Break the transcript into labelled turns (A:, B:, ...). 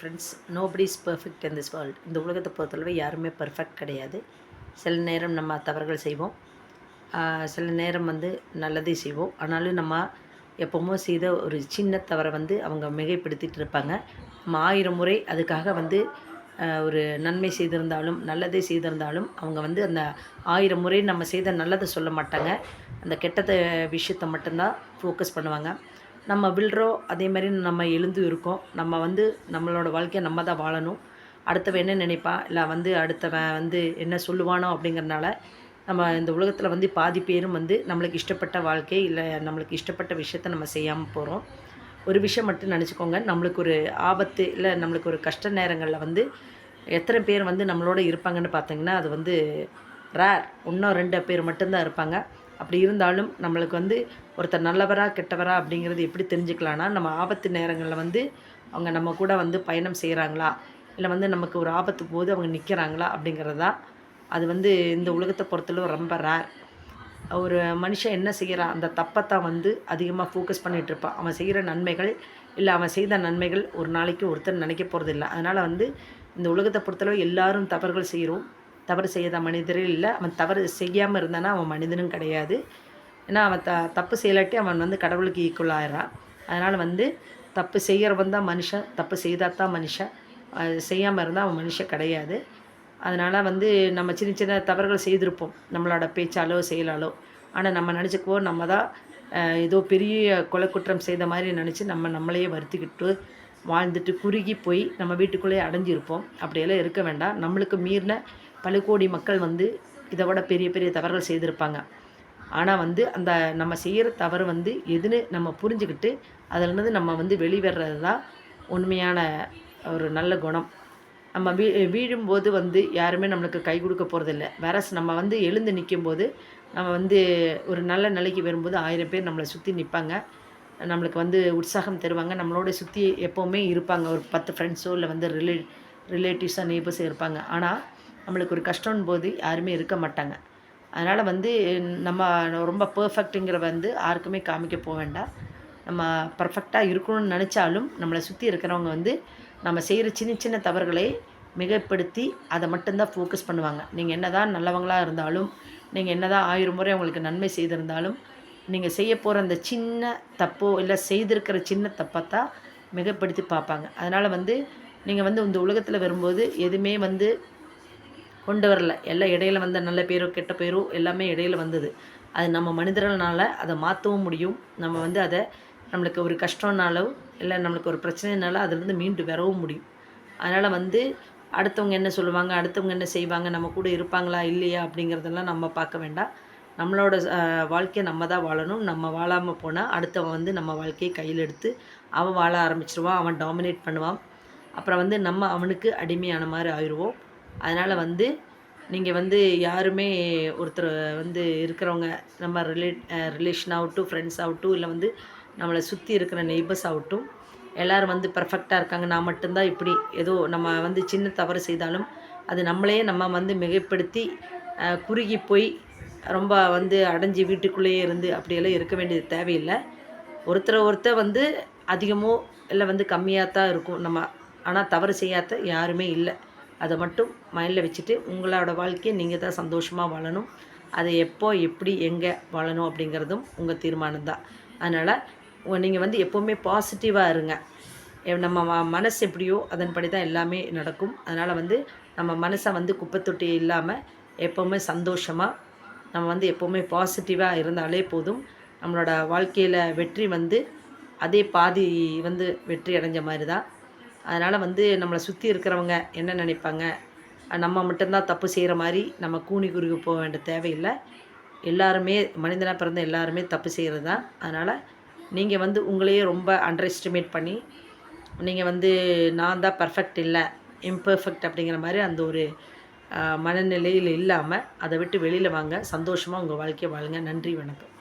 A: Friends. Nobody is perfect in this world. இந்த உலகத்தை பொறுத்தளவு யாருமே பெர்ஃபெக்ட் கிடையாது. சில நேரம் நம்ம தவறுகள் செய்வோம், சில நேரம் நல்லதே செய்வோம். ஆனாலும் நம்ம எப்போவுமோ செய்த ஒரு சின்ன தவறை அவங்க மிகைப்படுத்திட்டு இருப்பாங்க. நம்ம 1000 முறை அதுக்காக ஒரு நன்மை செய்திருந்தாலும் நல்லதே செய்திருந்தாலும் அவங்க அந்த 1000 முறை நம்ம செய்த நல்லதை சொல்ல மாட்டாங்க. அந்த கெட்டத விஷயத்தை மட்டும்தான் ஃபோக்கஸ் பண்ணுவாங்க. நம்ம விழுறோம், அதே மாதிரி நம்ம எழுந்து இருக்கோம். நம்ம நம்மளோட வாழ்க்கையை நம்ம தான் வாழணும். அடுத்தவன் என்ன நினைப்பான், இல்லை அடுத்தவன் என்ன சொல்லுவானோ அப்படிங்கிறனால நம்ம இந்த உலகத்தில் பாதி பேரும் நம்மளுக்கு இஷ்டப்பட்ட வாழ்க்கை இல்லை நம்மளுக்கு இஷ்டப்பட்ட விஷயத்த நம்ம செய்யாமல் போகிறோம். ஒரு விஷயம் மட்டும் நினச்சிக்கோங்க, நம்மளுக்கு ஒரு ஆபத்து இல்லை நம்மளுக்கு ஒரு கஷ்ட நேரங்களில் எத்தனை பேர் நம்மளோட இருப்பாங்கன்னு பார்த்தீங்கன்னா அது ரேர். 1 2 பேர் மட்டும்தான் இருப்பாங்க. அப்படி இருந்தாலும் நம்மளுக்கு ஒருத்தர் நல்லவரா கெட்டவரா அப்படிங்கிறது எப்படி தெரிஞ்சுக்கலான்னா, நம்ம ஆபத்து நேரங்களில் அவங்க நம்ம கூட பயணம் செய்கிறாங்களா, இல்லை நமக்கு ஒரு ஆபத்து போது அவங்க நிற்கிறாங்களா அப்படிங்கிறது தான். அது இந்த உலகத்தை பொறுத்தளவு ரொம்ப ரேர். ஒரு மனுஷன் என்ன செய்கிறான், அந்த தப்பை தான் அதிகமாக ஃபோக்கஸ் பண்ணிகிட்ருப்பான். அவன் செய்கிற நன்மைகள் இல்லை அவன் செய்த நன்மைகள் ஒரு நாளைக்கு ஒருத்தர் நினைக்க போகிறதில்ல. அதனால் இந்த உலகத்தை பொறுத்தளவு எல்லாரும் தவறுகள் செய்கிறோம். தவறு செய்யாத மனிதரே இல்லை. அவன் தவறு செய்யாமல் இருந்தானா அவன் மனிதனும் கிடையாது. ஏன்னா அவன் தப்பு செய்யலாட்டி அவன் கடவுளுக்கு ஈக்குவல் ஆகிறான். அதனால் தப்பு செய்கிறவன் தான் மனுஷன், தப்பு செய்தால் தான் மனுஷன். செய்யாமல் இருந்தால் அவன் மனுஷன் கிடையாது. அதனால் நம்ம சின்ன சின்ன தவறுகள் செய்திருப்போம், நம்மளோட பேச்சாலோ செயலாலோ. ஆனால் நம்ம நினச்சிக்குவோம் நம்ம தான் ஏதோ பெரிய கொலை குற்றம் செய்த மாதிரி நினச்சி நம்மளையே வருத்திக்கிட்டு வாழ்ந்துட்டு குறுகி போய் நம்ம வீட்டுக்குள்ளேயே அடைஞ்சிருப்போம். அப்படியெல்லாம் இருக்க வேண்டாம். நம்மளுக்கு மீறின பல கோடி மக்கள் இதை விட பெரிய பெரிய தவறுகள் செய்திருப்பாங்க. ஆனால் அந்த நம்ம செய்கிற தவறு எதுன்னு நம்ம புரிஞ்சுக்கிட்டு அதிலிருந்து நம்ம வெளிவர்றது தான் உண்மையான ஒரு நல்ல குணம். நம்ம வீழும்போது யாருமே நம்மளுக்கு கை கொடுக்க போகிறதில்ல. வேறஸ் நம்ம எழுந்து நிற்கும்போது நம்ம ஒரு நல்ல நிலைக்கு வரும்போது 1000 பேர் நம்மளை சுற்றி நிற்பாங்க. நம்மளுக்கு உற்சாகம் தருவாங்க. நம்மளோட சுற்றி எப்போவுமே இருப்பாங்க. ஒரு 10 ஃப்ரெண்ட்ஸோ இல்லை ரிலேட்டிவ்ஸோ நெய்பர்ஸோ இருப்பாங்க. ஆனால் நம்மளுக்கு ஒரு கஷ்டம்னு போது யாருமே இருக்க மாட்டாங்க. அதனால் நம்ம ரொம்ப பெர்ஃபெக்ட்டுங்கிற யாருக்குமே காமிக்க போக வேண்டாம். நம்ம பர்ஃபெக்டாக இருக்கணும்னு நினச்சாலும் நம்மளை சுற்றி இருக்கிறவங்க நம்ம செய்கிற சின்ன சின்ன தவறுகளை மிகைப்படுத்தி அதை மட்டும்தான் ஃபோக்கஸ் பண்ணுவாங்க. நீங்கள் என்ன தான் நல்லவங்களாக இருந்தாலும், நீங்கள் என்ன தான் 1000 முறை அவங்களுக்கு நன்மை செய்திருந்தாலும், நீங்கள் செய்ய போகிற அந்த சின்ன தப்போ இல்லை செய்திருக்கிற சின்ன தப்பை தான் மிகைப்படுத்தி பார்ப்பாங்க. அதனால் நீங்கள் இந்த உலகத்தில் வரும்போது எதுவுமே கொண்டு வரல. எல்லாம் இடையில நல்ல பேரோ கெட்ட பேரோ எல்லாமே இடையில வந்தது. அது நம்ம மனிதர்களால் அதை மாற்றவும் முடியும். நம்ம அதை நம்மளுக்கு ஒரு கஷ்டம்னாலோ இல்லை நம்மளுக்கு ஒரு பிரச்சனைனால அதிலிருந்து மீண்டு வரவும் முடியும். அதனால் அடுத்தவங்க என்ன சொல்லுவாங்க, அடுத்தவங்க என்ன செய்வாங்க, நம்ம கூட இருப்பாங்களா இல்லையா அப்படிங்கிறதெல்லாம் நம்ம பார்க்க வேண்டாம். நம்மளோட வாழ்க்கையை நம்ம தான் வாழணும். நம்ம வாழாமல் போனால் அடுத்தவன் நம்ம வாழ்க்கையை கையில் எடுத்து அவன் வாழ ஆரம்பிச்சிருவான். அவன் டாமினேட் பண்ணுவான். அப்புறம் நம்ம அவனுக்கு அடிமையான மாதிரி ஆயிடுவோம். அதனால் நீங்கள் யாருமே ஒருத்தர் இருக்கிறவங்க நம்ம ரிலேஷன் ஆகட்டும், ஃப்ரெண்ட்ஸ் ஆகட்டும், இல்லை நம்மளை சுற்றி இருக்கிற நெய்பர்ஸ் ஆகட்டும், எல்லோரும் பெர்ஃபெக்டாக இருக்காங்க, நான் மட்டும்தான் இப்படி ஏதோ நம்ம சின்ன தவறு செய்தாலும் அது நம்மளையே நம்ம மிகைப்படுத்தி குறுகி போய் ரொம்ப அடைஞ்சி வீட்டுக்குள்ளேயே இருந்து அப்படியெல்லாம் இருக்க வேண்டியது தேவையில்லை. ஒருத்தர் அதிகமோ இல்லை கம்மியாக தான் இருக்கும் நம்ம. ஆனால் தவறு செய்யாத யாருமே இல்லை. அதை மட்டும் மைண்டில் வச்சுட்டு உங்களோட வாழ்க்கையை நீங்கள் தான் சந்தோஷமாக வாழணும். அதை எப்போ எப்படி எங்கே வாழணும் அப்படிங்கிறதும் உங்கள் தீர்மானம் தான். அதனால் நீங்கள் எப்போவுமே பாசிட்டிவாக இருங்க. நம்ம மனசு எப்படியோ அதன்படி தான் எல்லாமே நடக்கும். அதனால் நம்ம மனசை குப்பை தொட்டி இல்லாமல் எப்போவுமே சந்தோஷமாக நம்ம எப்போவுமே பாசிட்டிவாக இருந்தாலே போதும். நம்மளோட வாழ்க்கையில் வெற்றி அதே பாதி வெற்றி அடைஞ்ச மாதிரி தான். அதனால் நம்மளை சுற்றி இருக்கிறவங்க என்ன நினைப்பாங்க, நம்ம மட்டும்தான் தப்பு செய்கிற மாதிரி நம்ம கூனி குறுகி போக வேண்டிய தேவையில்லை. எல்லாருமே மனிதனாக பிறந்த எல்லாருமே தப்பு செய்கிறது தான். அதனால் நீங்கள் உங்களையே ரொம்ப அண்டர் எஸ்டிமேட் பண்ணி நீங்கள் நான் தான் பர்ஃபெக்ட் இல்லை, இம்பர்ஃபெக்ட் அப்படிங்கிற மாதிரி அந்த ஒரு மனநிலையில் இல்லாமல் அதை விட்டு வெளியில் வாங்க. சந்தோஷமாக உங்கள் வாழ்க்கையை வாழுங்க. நன்றி, வணக்கம்.